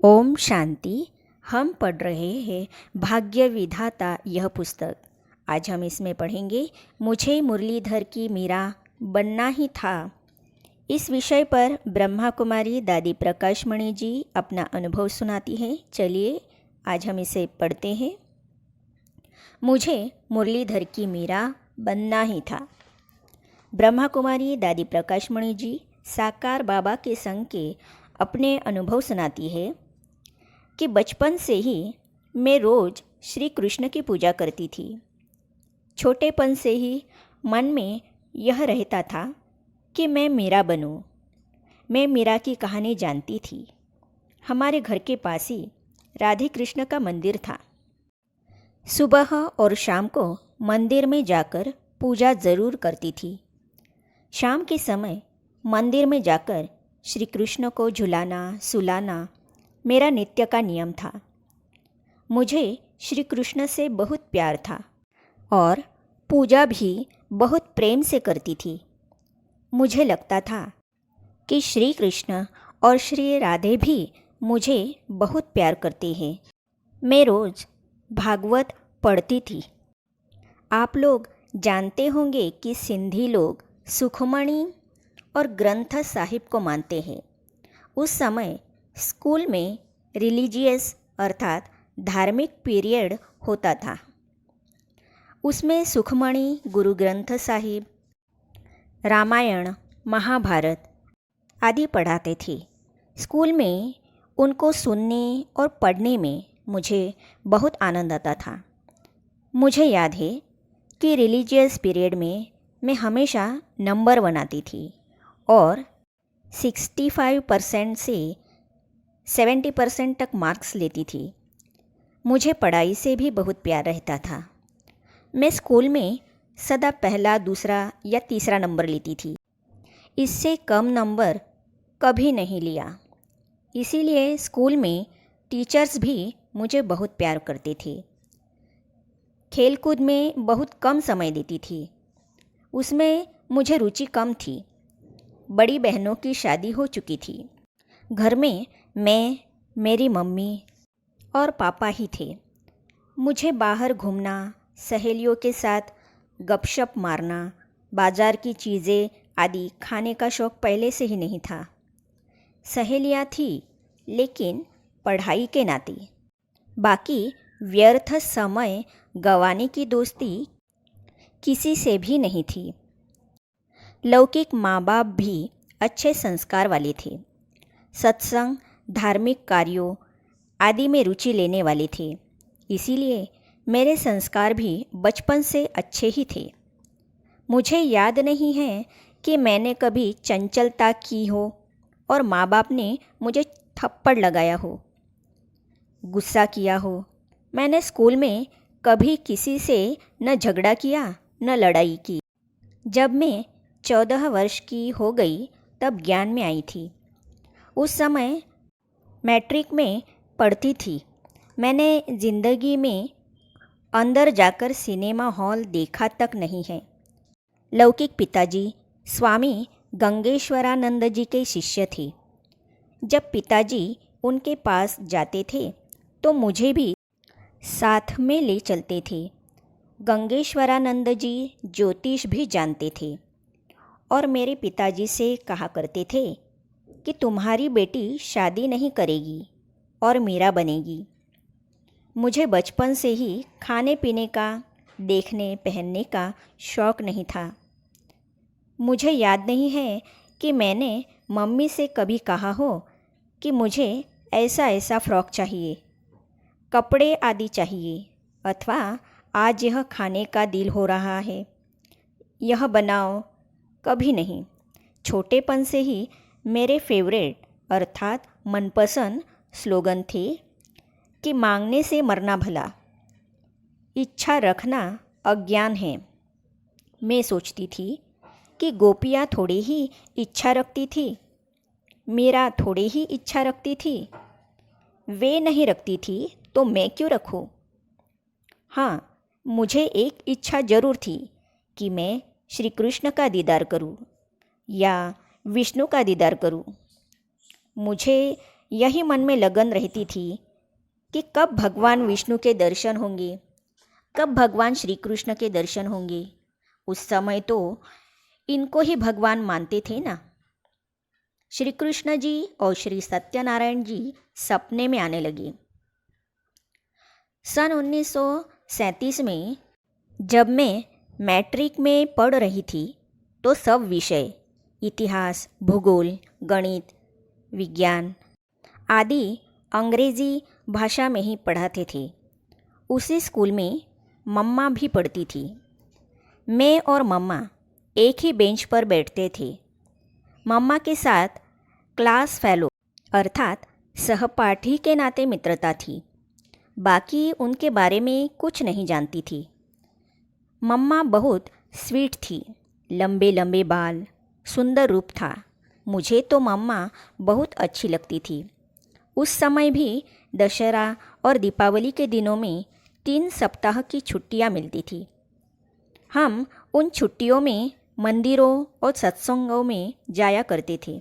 ओम शांति। हम पढ़ रहे हैं भाग्य विधाता यह पुस्तक। आज हम इसमें पढ़ेंगे मुझे मुरलीधर की मीरा बनना ही था। इस विषय पर ब्रह्मा कुमारी दादी प्रकाशमणि जी अपना अनुभव सुनाती हैं। चलिए आज हम इसे पढ़ते हैं। मुझे मुरलीधर की मीरा बनना ही था। ब्रह्मा कुमारी दादी प्रकाशमणि जी साकार बाबा के संग के अपने अनुभव सुनाती है कि बचपन से ही मैं रोज़ श्री कृष्ण की पूजा करती थी। छोटेपन से ही मन में यह रहता था कि मैं मीरा बनूं। मैं मीरा की कहानी जानती थी। हमारे घर के पास ही राधे कृष्ण का मंदिर था। सुबह और शाम को मंदिर में जाकर पूजा ज़रूर करती थी। शाम के समय मंदिर में जाकर श्री कृष्ण को झुलाना सुलाना मेरा नित्य का नियम था। मुझे श्री कृष्ण से बहुत प्यार था और पूजा भी बहुत प्रेम से करती थी। मुझे लगता था कि श्री कृष्ण और श्री राधे भी मुझे बहुत प्यार करते हैं। मैं रोज़ भागवत पढ़ती थी। आप लोग जानते होंगे कि सिंधी लोग सुखमणि और ग्रंथ साहिब को मानते हैं। उस समय स्कूल में रिलीजियस अर्थात धार्मिक पीरियड होता था। उसमें सुखमणि, गुरु ग्रंथ साहिब, रामायण, महाभारत आदि पढ़ाते थे। स्कूल में उनको सुनने और पढ़ने में मुझे बहुत आनंद आता था। मुझे याद है कि रिलीजियस पीरियड में मैं हमेशा नंबर 1 आती थी और 65% से 70% तक मार्क्स लेती थी। मुझे पढ़ाई से भी बहुत प्यार रहता था। मैं स्कूल में सदा पहला, दूसरा या तीसरा नंबर लेती थी। इससे कम नंबर कभी नहीं लिया। इसीलिए स्कूल में टीचर्स भी मुझे बहुत प्यार करते थे। खेलकूद में बहुत कम समय देती थी। उसमें मुझे रुचि कम थी। बड़ी बहनों की शादी हो चुकी थी। घर में मैं, मेरी मम्मी और पापा ही थे। मुझे बाहर घूमना, सहेलियों के साथ गपशप मारना, बाज़ार की चीज़ें आदि खाने का शौक़ पहले से ही नहीं था। सहेलियाँ थी लेकिन पढ़ाई के नाते। बाकी व्यर्थ समय गंवाने की दोस्ती किसी से भी नहीं थी। लौकिक माँ बाप भी अच्छे संस्कार वाले थे। सत्संग, धार्मिक कार्यों आदि में रुचि लेने वाले थे। इसीलिए मेरे संस्कार भी बचपन से अच्छे ही थे। मुझे याद नहीं है कि मैंने कभी चंचलता की हो और माँ बाप ने मुझे थप्पड़ लगाया हो, गुस्सा किया हो। मैंने स्कूल में कभी किसी से न झगड़ा किया न लड़ाई की। जब मैं 14 वर्ष की हो गई तब ज्ञान में आई थी। उस समय मैट्रिक में पढ़ती थी। मैंने ज़िंदगी में अंदर जाकर सिनेमा हॉल देखा तक नहीं है। लौकिक पिताजी स्वामी गंगेश्वरानंद जी के शिष्य थे। जब पिताजी उनके पास जाते थे तो मुझे भी साथ में ले चलते थे। गंगेश्वरानंद जी ज्योतिष भी जानते थे और मेरे पिताजी से कहा करते थे कि तुम्हारी बेटी शादी नहीं करेगी और मीरा बनेगी। मुझे बचपन से ही खाने पीने का, देखने पहनने का शौक़ नहीं था। मुझे याद नहीं है कि मैंने मम्मी से कभी कहा हो कि मुझे ऐसा ऐसा फ्रॉक चाहिए, कपड़े आदि चाहिए, अथवा आज यह खाने का दिल हो रहा है, यह बनाओ। कभी नहीं। छोटेपन से ही मेरे फेवरेट अर्थात मनपसंद स्लोगन थे कि मांगने से मरना भला, इच्छा रखना अज्ञान है। मैं सोचती थी कि गोपियाँ थोड़ी ही इच्छा रखती थी, मीरा थोड़ी ही इच्छा रखती थी। वे नहीं रखती थी तो मैं क्यों रखूं? हाँ, मुझे एक इच्छा ज़रूर थी कि मैं श्री कृष्ण का दीदार करूं या विष्णु का दीदार करूं। मुझे यही मन में लगन रहती थी कि कब भगवान विष्णु के दर्शन होंगे, कब भगवान श्री कृष्ण के दर्शन होंगे। उस समय तो इनको ही भगवान मानते थे ना। श्री कृष्ण जी और श्री सत्यनारायण जी सपने में आने लगे। सन 1937 में जब मैं मैट्रिक में पढ़ रही थी तो सब विषय इतिहास, भूगोल, गणित, विज्ञान आदि अंग्रेजी भाषा में ही पढ़ाते थे। उसी स्कूल में मम्मा भी पढ़ती थी। मैं और मम्मा एक ही बेंच पर बैठते थे। मम्मा के साथ क्लास फेलो अर्थात सहपाठी के नाते मित्रता थी। बाकी उनके बारे में कुछ नहीं जानती थी। मम्मा बहुत स्वीट थी, लंबे लंबे बाल, सुंदर रूप था। मुझे तो मम्मा बहुत अच्छी लगती थी। उस समय भी दशहरा और दीपावली के दिनों में 3 सप्ताह की छुट्टियां मिलती थी। हम उन छुट्टियों में मंदिरों और सत्संगों में जाया करते थे।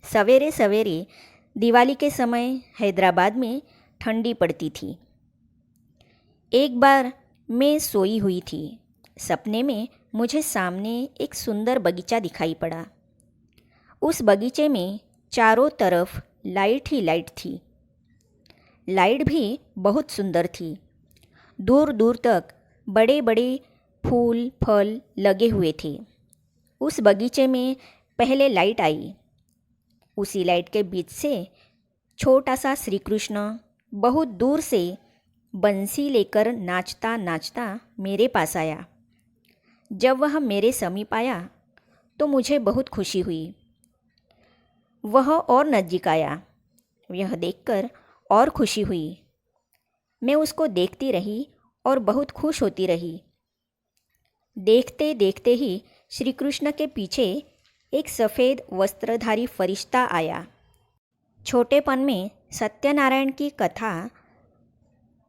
सवेरे सवेरे दिवाली के समय हैदराबाद में ठंडी पड़ती थी। एक बार मैं सोई हुई थी। सपने में मुझे सामने एक सुंदर बगीचा दिखाई पड़ा। उस बगीचे में चारों तरफ लाइट ही लाइट थी। लाइट भी बहुत सुंदर थी। दूर दूर तक बड़े बड़े फूल फल लगे हुए थे। उस बगीचे में पहले लाइट आई। उसी लाइट के बीच से छोटा सा श्री कृष्ण बहुत दूर से बंसी लेकर नाचता नाचता मेरे पास आया। जब वह मेरे समीप आया तो मुझे बहुत खुशी हुई। वह और नज़दीक आया। यह देखकर और खुशी हुई। मैं उसको देखती रही और बहुत खुश होती रही। देखते देखते ही श्री कृष्ण के पीछे एक सफ़ेद वस्त्रधारी फरिश्ता आया। छोटेपन में सत्यनारायण की कथा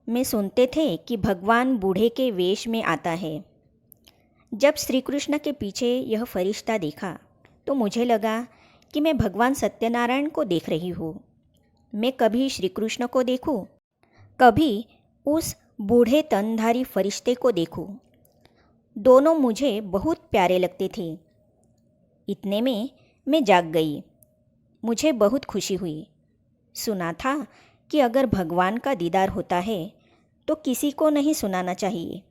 में सुनते थे कि भगवान बूढ़े के वेश में आता है। जब श्री कृष्ण के पीछे यह फरिश्ता देखा तो मुझे लगा कि मैं भगवान सत्यनारायण को देख रही हूँ। मैं कभी श्री कृष्ण को देखूँ, कभी उस बूढ़े तनधारी फरिश्ते को देखूँ। दोनों मुझे बहुत प्यारे लगते थे। इतने में मैं जाग गई। मुझे बहुत खुशी हुई। सुना था कि अगर भगवान का दीदार होता है तो किसी को नहीं सुनाना चाहिए।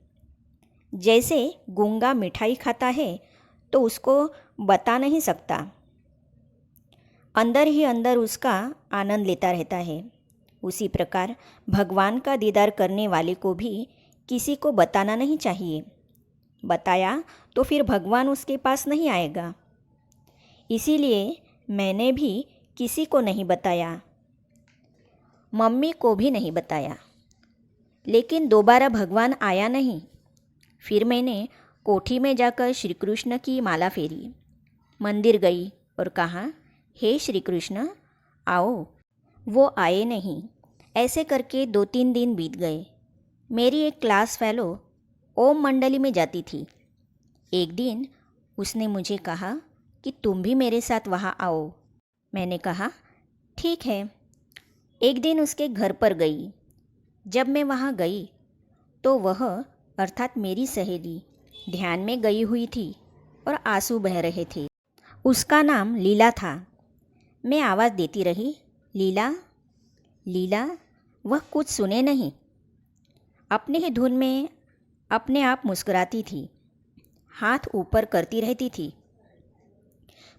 जैसे गूंगा मिठाई खाता है तो उसको बता नहीं सकता, अंदर ही अंदर उसका आनंद लेता रहता है। उसी प्रकार भगवान का दीदार करने वाले को भी किसी को बताना नहीं चाहिए। बताया तो फिर भगवान उसके पास नहीं आएगा। इसीलिए मैंने भी किसी को नहीं बताया, मम्मी को भी नहीं बताया। लेकिन दोबारा भगवान आया नहीं। फिर मैंने कोठी में जाकर श्री कृष्ण की माला फेरी, मंदिर गई और कहा, हे श्री कृष्ण आओ। वो आए नहीं। ऐसे करके 2-3 दिन बीत गए। मेरी एक क्लास फेलो ओम मंडली में जाती थी। एक दिन उसने मुझे कहा कि तुम भी मेरे साथ वहाँ आओ। मैंने कहा ठीक है। एक दिन उसके घर पर गई। जब मैं वहाँ गई तो वह अर्थात मेरी सहेली ध्यान में गई हुई थी और आंसू बह रहे थे। उसका नाम लीला था। मैं आवाज़ देती रही, लीला लीला। वह कुछ सुने नहीं। अपने ही धुन में अपने आप मुस्कुराती थी, हाथ ऊपर करती रहती थी।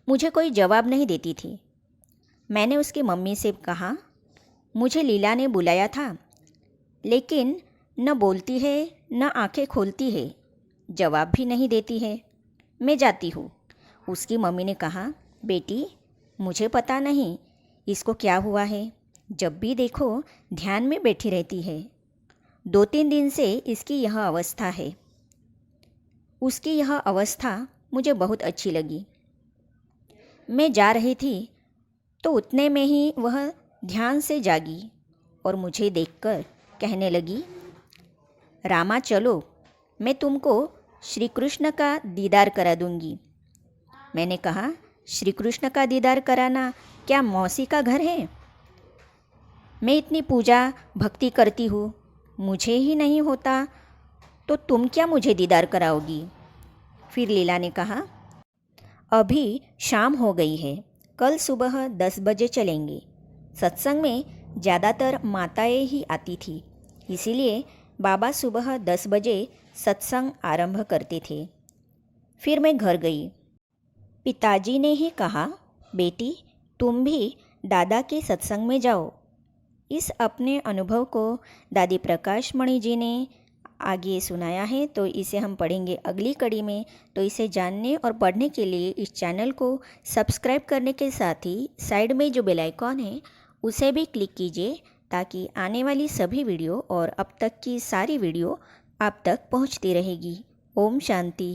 मुझे कोई जवाब नहीं देती थी। मैंने उसकी मम्मी से कहा, मुझे लीला ने बुलाया था, लेकिन न बोलती है न आंखें खोलती है, जवाब भी नहीं देती है। मैं जाती हूँ। उसकी मम्मी ने कहा, बेटी मुझे पता नहीं इसको क्या हुआ है, जब भी देखो ध्यान में बैठी रहती है। 2-3 दिन से इसकी यह अवस्था है। उसकी यह अवस्था मुझे बहुत अच्छी लगी। मैं जा रही थी तो उतने में ही वह ध्यान से जागी और मुझे देखकर कहने लगी, रामा चलो, मैं तुमको श्री कृष्ण का दीदार करा दूंगी। मैंने कहा, श्री कृष्ण का दीदार कराना क्या मौसी का घर है? मैं इतनी पूजा भक्ति करती हूँ, मुझे ही नहीं होता तो तुम क्या मुझे दीदार कराओगी? फिर लीला ने कहा, अभी शाम हो गई है, कल सुबह 10 बजे चलेंगे। सत्संग में ज़्यादातर माताएं ही आती थी, इसीलिए बाबा सुबह 10 बजे सत्संग आरंभ करते थे। फिर मैं घर गई। पिताजी ने ही कहा, बेटी तुम भी दादा के सत्संग में जाओ। इस अपने अनुभव को दादी प्रकाश मणि जी ने आगे सुनाया है, तो इसे हम पढ़ेंगे अगली कड़ी में। तो इसे जानने और पढ़ने के लिए इस चैनल को सब्सक्राइब करने के साथ ही साइड में जो बेल आइकॉन है उसे भी क्लिक कीजिए, ताकि आने वाली सभी वीडियो और अब तक की सारी वीडियो आप तक पहुंचती रहेगी। ओम शांति।